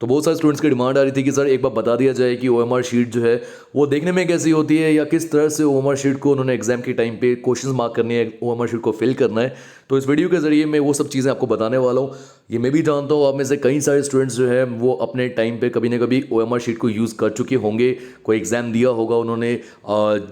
तो बहुत सारे स्टूडेंट्स की डिमांड आ रही थी कि सर एक बार बता दिया जाए कि ओएमआर शीट जो है वो देखने में कैसी होती है, या किस तरह से ओएमआर शीट को उन्होंने एग्जाम के टाइम पे क्वेश्चंस मार्क करने हैं, ओएमआर शीट को फिल करना है। तो इस वीडियो के जरिए मैं वो सब चीज़ें आपको बताने वाला हूँ। ये मैं भी जानता हूँ आप में से कई सारे स्टूडेंट्स जो है वो अपने टाइम पे कभी ना कभी ओएमआर शीट को यूज़ कर चुके होंगे। कोई एग्ज़ाम दिया होगा उन्होंने,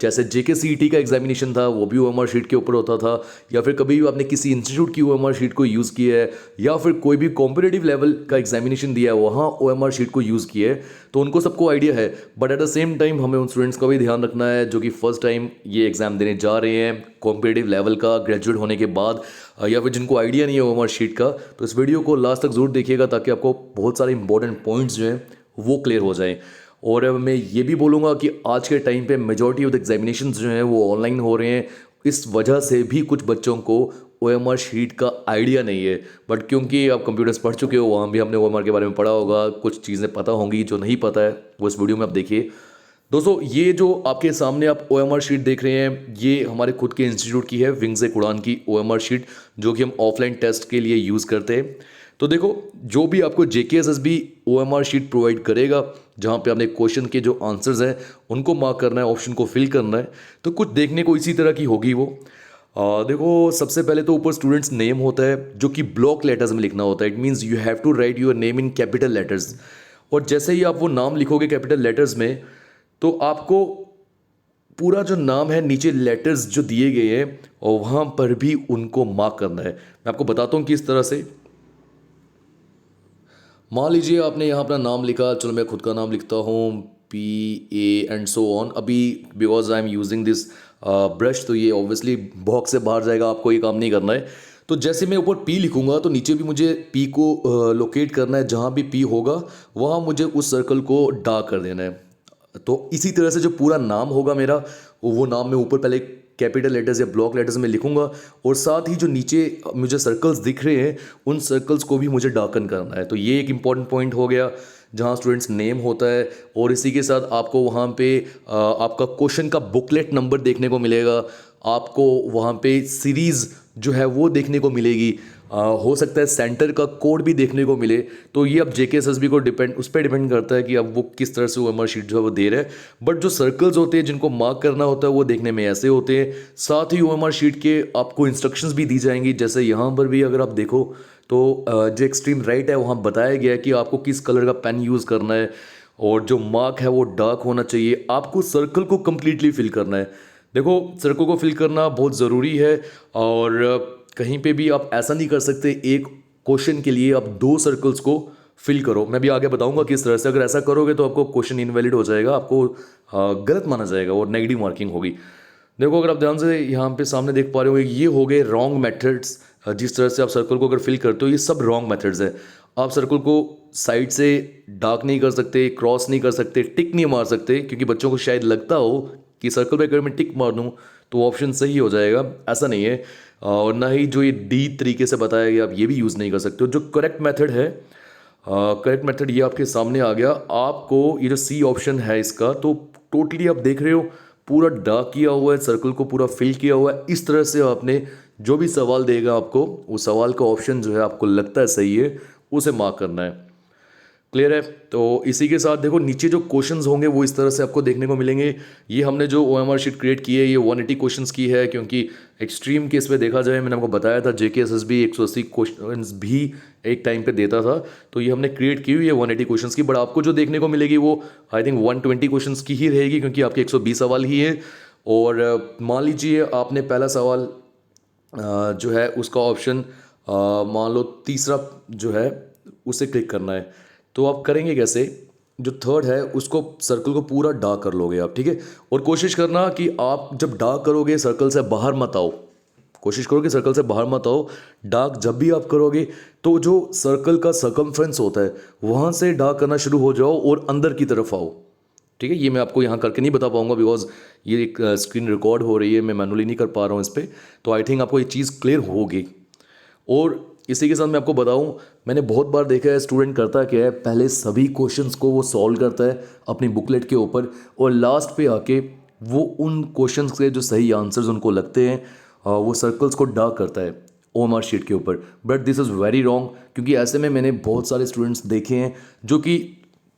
जैसे जेके सीईटी का एग्जामिनेशन था वो भी ओएमआर शीट के ऊपर होता था, या फिर कभी भी आपने किसी इंस्टीट्यूट की ओएमआर शीट को यूज़ किया है, या फिर कोई भी कॉम्पिटेटिव लेवल का एग्जामिनेशन दिया है वहाँ ओएमआर शीट को यूज़ किया है। तो उनको सबको आइडिया है, but at the same time हमें उन स्टूडेंट्स का भी ध्यान रखना है जो कि फर्स्ट टाइम ये एग्ज़ाम देने जा रहे हैं कॉम्पिटेटिव लेवल का, ग्रेजुएट होने के बाद, या फिर जिनको आइडिया नहीं है ओएमआर शीट का। तो इस वीडियो को लास्ट तक जरूर देखिएगा ताकि आपको बहुत सारे इंपॉर्टेंट पॉइंट्स जो हैं वो क्लियर हो जाएं। और मैं ये भी बोलूँगा कि आज के टाइम पे मेजॉरिटी ऑफ द एग्जामिनेशंस जो हैं वो ऑनलाइन हो रहे हैं। इस वजह से भी कुछ बच्चों को ओएमआर शीट का आइडिया नहीं है, बट क्योंकि आप कंप्यूटर्स पढ़ चुके हो वहाँ भी हमने ओएमआर के बारे में पढ़ा होगा, कुछ चीज़ें पता होंगी, जो नहीं पता है वो इस वीडियो में आप देखिए। दोस्तों ये जो आपके सामने आप ओएमआर शीट देख रहे हैं ये हमारे खुद के इंस्टीट्यूट की है, विंग्स उड़ान की ओएमआर शीट, जो कि हम ऑफलाइन टेस्ट के लिए यूज़ करते हैं। तो देखो जो भी आपको जेकेएसएसबी ओएमआर शीट प्रोवाइड करेगा जहाँ पे आपने क्वेश्चन के जो आंसर्स हैं उनको मार्क करना है, ऑप्शन को फिल करना है, तो कुछ देखने को इसी तरह की होगी वो। देखो सबसे पहले तो ऊपर स्टूडेंट्स नेम होता है जो कि ब्लॉक लेटर्स में लिखना होता है। It means you have to write your name in capital letters. और जैसे ही आप वो नाम लिखोगे कैपिटल लेटर्स में तो आपको पूरा जो नाम है नीचे लेटर्स जो दिए गए हैं और वहाँ पर भी उनको मार्क करना है। मैं आपको बताता हूँ किस तरह से। मान लीजिए आपने यहाँ अपना नाम लिखा, चलो मैं खुद का नाम लिखता हूँ PA एंड सो ऑन। अभी because I am using this brush तो ये ऑब्वियसली बॉक्स से बाहर जाएगा, आपको ये काम नहीं करना है। तो जैसे मैं ऊपर P लिखूंगा तो नीचे भी मुझे P को लोकेट करना है, जहाँ भी P होगा वहाँ मुझे उस सर्कल को डार्क कर देना है। तो इसी तरह से जो पूरा नाम होगा मेरा वो नाम मैं ऊपर पहले कैपिटल लेटर्स या ब्लॉक लेटर्स में लिखूंगा, और साथ ही जो नीचे मुझे सर्कल्स दिख रहे हैं उन सर्कल्स को भी मुझे डार्कन करना है। तो ये एक इम्पॉर्टेंट पॉइंट हो गया जहाँ स्टूडेंट्स नेम होता है। और इसी के साथ आपको वहाँ पे आपका क्वेश्चन का बुकलेट नंबर देखने को मिलेगा, आपको वहाँ पे सीरीज़ जो है वो देखने को मिलेगी, हो सकता है सेंटर का कोड भी देखने को मिले। तो ये अब जेकेएसएसबी को डिपेंड उस पर डिपेंड करता है कि अब वो किस तरह से ओएमआर शीट जो है वो दे रहे हैं। बट जो सर्कल्स होते हैं जिनको मार्क करना होता है वो देखने में ऐसे होते हैं। साथ ही ओएमआर शीट के आपको इंस्ट्रक्शंस भी दी जाएंगी, जैसे यहाँ पर भी अगर आप देखो तो जो एक्सट्रीम राइट है वहाँ बताया गया है कि आपको किस कलर का पेन यूज़ करना है, और जो मार्क है वो डार्क होना चाहिए। आपको सर्कल को कंप्लीटली फिल करना है। देखो सर्कल को फिल करना बहुत ज़रूरी है, और कहीं पे भी आप ऐसा नहीं कर सकते एक क्वेश्चन के लिए आप दो सर्कल्स को फिल करो। मैं भी आगे बताऊंगा किस तरह से। अगर ऐसा करोगे तो आपको क्वेश्चन इनवैलिड हो जाएगा, आपको गलत माना जाएगा और नेगेटिव मार्किंग होगी। देखो अगर आप ध्यान से यहाँ पे सामने देख पा रहे हो ये हो गए रॉन्ग मेथड्स। जिस तरह से आप सर्कल को अगर फिल करते हो ये सब रॉन्ग मेथड्स है। आप सर्कल को साइड से डार्क नहीं कर सकते, क्रॉस नहीं कर सकते, टिक नहीं मार सकते, क्योंकि बच्चों को शायद लगता हो कि सर्कल पे अगर मैं टिक मार दूँ तो ऑप्शन सही हो जाएगा, ऐसा नहीं है। और ना ही जो ये डी तरीके से बताया गया आप ये भी यूज़ नहीं कर सकते हो। जो करेक्ट मेथड है, करेक्ट मेथड ये आपके सामने आ गया। आपको ये जो सी ऑप्शन है इसका, तो टोटली आप देख रहे हो पूरा डार्क किया हुआ है, सर्कल को पूरा फिल किया हुआ है। इस तरह से आपने जो भी सवाल देगा आपको उस सवाल का ऑप्शन जो है आपको लगता है सही है उसे मार्क करना है। क्लियर है? तो इसी के साथ देखो नीचे जो क्वेश्चंस होंगे वो इस तरह से आपको देखने को मिलेंगे। ये हमने जो ओएमआर शीट क्रिएट की है ये 180 क्वेश्चंस की है, क्योंकि एक्सट्रीम केस पे देखा जाए मैंने आपको बताया था जेकेएसएसबी 180 क्वेश्चंस भी एक टाइम पे देता था। तो ये हमने क्रिएट की हुई है 180 क्वेश्चंस की, बट आपको जो देखने को मिलेगी वो आई थिंक 120 क्वेश्चंस की ही रहेगी, क्योंकि आपके 120 सवाल ही है। और मान लीजिए आपने पहला सवाल जो है उसका ऑप्शन मान लो तीसरा जो है उसे क्लिक करना है। तो आप करेंगे कैसे, जो थर्ड है उसको सर्कल को पूरा डार्क कर लोगे आप, ठीक है। और कोशिश करना कि आप जब डार्क करोगे सर्कल से बाहर मत आओ, कोशिश करो कि सर्कल से बाहर मत आओ। डार्क जब भी आप करोगे तो जो सर्कल का सर्कमफ्रेंस होता है वहाँ से डार्क करना शुरू हो जाओ और अंदर की तरफ आओ, ठीक है। ये मैं आपको यहाँ करके नहीं बता पाऊंगा बिकॉज ये एक स्क्रीन रिकॉर्ड हो रही है, मैं मैनुअली नहीं कर पा रहा हूँ इस पर। तो आई थिंक आपको ये चीज़ क्लियर होगी। और इसी के साथ मैं आपको बताऊं, मैंने बहुत बार देखा है स्टूडेंट करता क्या है, पहले सभी क्वेश्चंस को वो सॉल्व करता है अपनी बुकलेट के ऊपर, और लास्ट पे आके वो उन क्वेश्चंस के जो सही आंसर्स उनको लगते हैं वो सर्कल्स को डार्क करता है। OMR शीट के ऊपर, but this is very wrong, क्योंकि ऐसे में मैंने बहुत सारे स्टूडेंट्स देखे हैं जो कि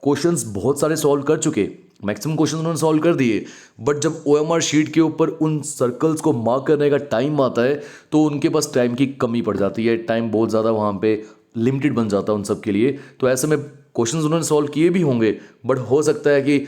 क्वेश्चंस बहुत सारे सॉल्व कर चुके, मैक्सिमम क्वेश्चन उन्होंने सॉल्व कर दिए, बट जब OMR शीट के ऊपर उन सर्कल्स को मार्क करने का टाइम आता है तो उनके पास टाइम की कमी पड़ जाती है, टाइम बहुत ज़्यादा वहाँ पे लिमिटेड बन जाता है उन सब के लिए। तो ऐसे में क्वेश्चंस उन्होंने सॉल्व किए भी होंगे, बट हो सकता है कि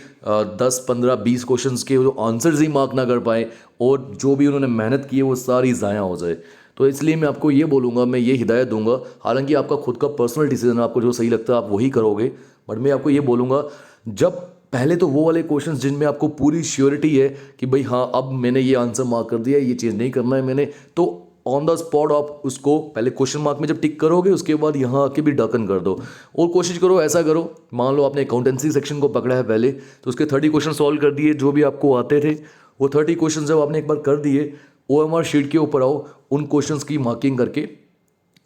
10 15 20 क्वेश्चंस के जो आंसर्स ही मार्क ना कर पाए और जो भी उन्होंने मेहनत की है वो सारी ज़ाया हो जाए। तो इसलिए मैं आपको ये बोलूँगा, मैं ये हिदायत दूंगा, हालांकि आपका खुद का पर्सनल डिसीजन है, आपको जो सही लगता है आप वही करोगे, बट मैं आपको ये बोलूँगा, जब पहले तो वो वाले क्वेश्चंस जिनमें आपको पूरी श्योरिटी है कि भाई हाँ अब मैंने ये आंसर मार्क कर दिया है, ये चीज़ नहीं करना है मैंने, तो ऑन द स्पॉट आप उसको पहले क्वेश्चन मार्क में जब टिक करोगे उसके बाद यहाँ आके भी डकन कर दो। और कोशिश करो ऐसा करो, मान लो आपने अकाउंटेंसी सेक्शन को पकड़ा है पहले, तो उसके 30 क्वेश्चन सॉल्व कर दिए जो भी आपको आते थे, वो 30 क्वेश्चन जब आपने एक बार कर दिए, OMR शीट के ऊपर आओ, उन क्वेश्चंस की मार्किंग करके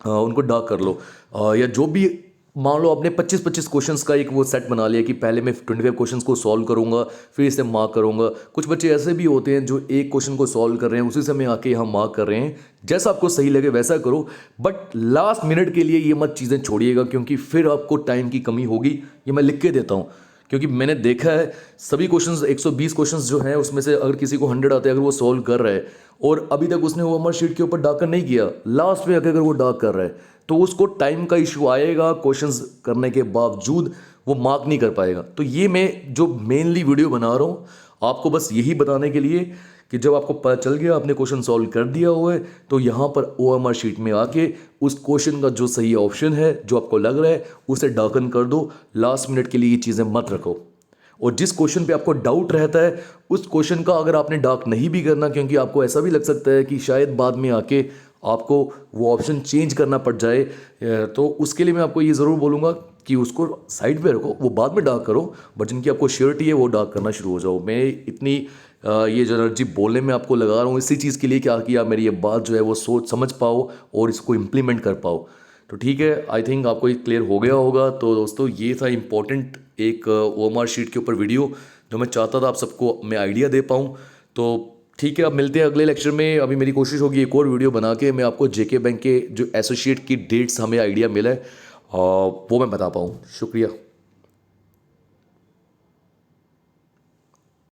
उनको डार्क कर लो। या जो भी, मान लो आपने 25-25 क्वेश्चंस का एक वो सेट बना लिया कि पहले मैं 25 क्वेश्चंस को सॉल्व करूंगा फिर इसे मार्क करूंगा। कुछ बच्चे ऐसे भी होते हैं जो एक क्वेश्चन को सॉल्व कर रहे हैं उसी समय आके यहाँ मार्क कर रहे हैं, जैसा आपको सही लगे वैसा करो, बट लास्ट मिनट के लिए ये मत चीज़ें छोड़िएगा, क्योंकि फिर आपको टाइम की कमी होगी। ये मैं लिख के देता हूँ, क्योंकि मैंने देखा है सभी क्वेश्चंस 120 क्वेश्चंस जो हैं उसमें से अगर किसी को 100 आते हैं, अगर वो सॉल्व कर रहा है और अभी तक उसने OMR शीट के ऊपर डार्क नहीं किया, लास्ट में अगर वो डार्क कर रहा है तो उसको टाइम का इशू आएगा, क्वेश्चंस करने के बावजूद वो मार्क नहीं कर पाएगा। तो ये मैं जो मेनली वीडियो बना रहा हूँ आपको बस यही बताने के लिए कि जब आपको पता चल गया आपने क्वेश्चन सॉल्व कर दिया हुआ है, तो यहाँ पर OMR शीट में आके उस क्वेश्चन का जो सही ऑप्शन है जो आपको लग रहा है उसे डार्कन कर दो। लास्ट मिनट के लिए ये चीज़ें मत रखो। और जिस क्वेश्चन पे आपको डाउट रहता है उस क्वेश्चन का अगर आपने डार्क नहीं भी करना, क्योंकि आपको ऐसा भी लग सकता है कि शायद बाद में आके आपको वो ऑप्शन चेंज करना पड़ जाए, तो उसके लिए मैं आपको ये ज़रूर बोलूँगा कि उसको साइड पे रखो, वो बाद में डार्क करो, बट जिनकी आपको श्योरिटी है वो डार्क करना शुरू हो जाओ। मैं इतनी ये जो एनर्जी बोलने में आपको लगा रहा हूँ इसी चीज़ के लिए कि आप मेरी ये बात जो है वो सोच समझ पाओ और इसको इम्प्लीमेंट कर पाओ। तो ठीक है, आई थिंक आपको ये क्लियर हो गया होगा। तो दोस्तों ये था इम्पोर्टेंट एक OMR शीट के ऊपर वीडियो जो मैं चाहता था आप सबको मैं आइडिया दे पाऊँ। तो ठीक है, अब मिलते हैं अगले लेक्चर में। अभी मेरी कोशिश होगी एक और वीडियो बना के मैं आपको JK बैंक के जो एसोसिएट की डेट्स हमें आइडिया मिला है वो मैं बता पाऊँ। शुक्रिया।